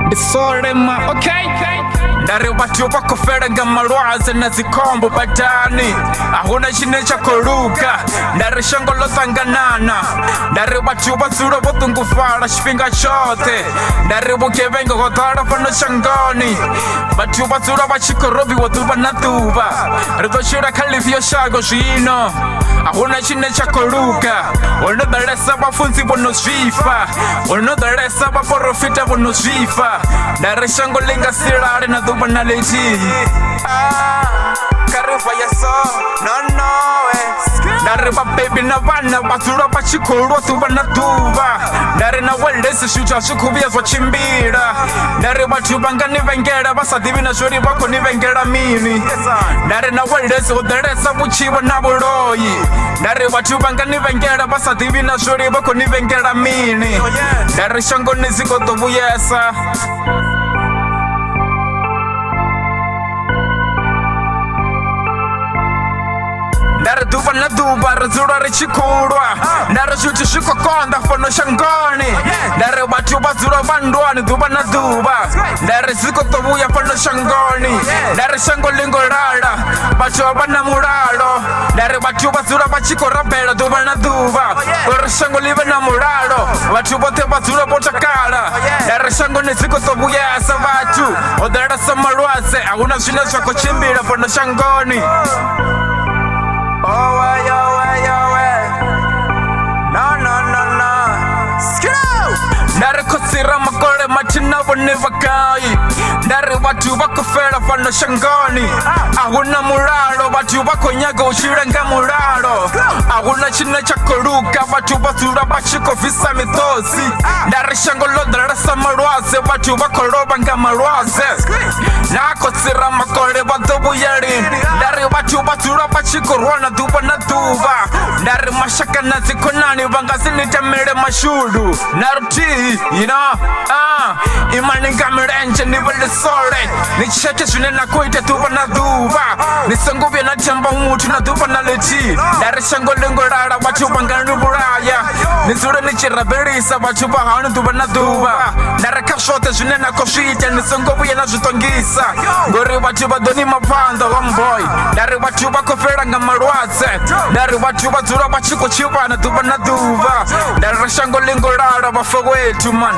Disorema, okay? Ndari watu wako fera nga malwaze na zikombo badani. Ahuna chine cha koruka, ndari shango lo sanganana. Ndari watu basura botungu fara shfinga chote. Ndari bukevengo gotara fano shangoni. Watu basura bachikorobi watuba na tuba. Rito shira kalifio shago shino. Ahuna chine cha koruka. Ono daresa bafunzi bono shifa. Ono daresa baporofita bono shifa. Ndari shango linga sirare na tuba na leti. Karufa yaso, no Ndariba baby na vana basura bachikoro tuba na tuba. Ndari na walesi shucha shukubia zwa chimbira. Ndariba tubanga ni vengera basadivi na shuri bako ni vengera mini. Ndari na walesi uderesa buchiwa na buroyi. Ndariba tubanga ni vengera basadivi na shuri bako ni vengera mini. Ndari shango niziko tobu yesa. Ndari duba na duba, razura richikurwa. Ndari shuti shiko konda fono shangoni. Ndari batu bazura bandwani duba na duba. Ndari ziko tobuya fono shangoni. Ndari shango lingo rara, batu abana muralo. Ndari batu bazura bachiko rabela duba na duba. Ndari shango live na muralo, batu bote bazura bota kala. Ndari shango niziko tobuya asa batu. Odara samarwase, ahuna shina shako chimbira fono shangoni. Oh, Ndari kosira makore machina bonevakai. Ndari watu bako fera fano shangoni. Ahuna muralo, watu bako nyaga ushirenga muralo. Ahuna chine cha koruka, watu basura bachiko visa mitosi. Ndari shangolo darasa marwaze, watu bako roba nga marwaze. Nako sira makore wadobu yeri. Ndari watu basura bachiko rwana duba na duba. Ndari mashaka na zikonani bangazini temere mashudu. Naruti, you know, imani ngamirenje ni vile sore. Ni cheke shune na kuite tuba na duba. Ni sanguvya na chamba umutu na duba na leti. Ndari shango lingo rara wachupa ngani buraya. Ni zure ni chiraberisa wachupa haunu tuba na duba. Ndari kashote shune na koshite ni sanguvya na jutongisa. Ngori wachupa doni mapanda homeboy. Ndari wachupa kofera nga marwaze. Ndari wachupa zura wachiko chipa na tuba na duba. Ndari shango lingo rara wafagwetu man.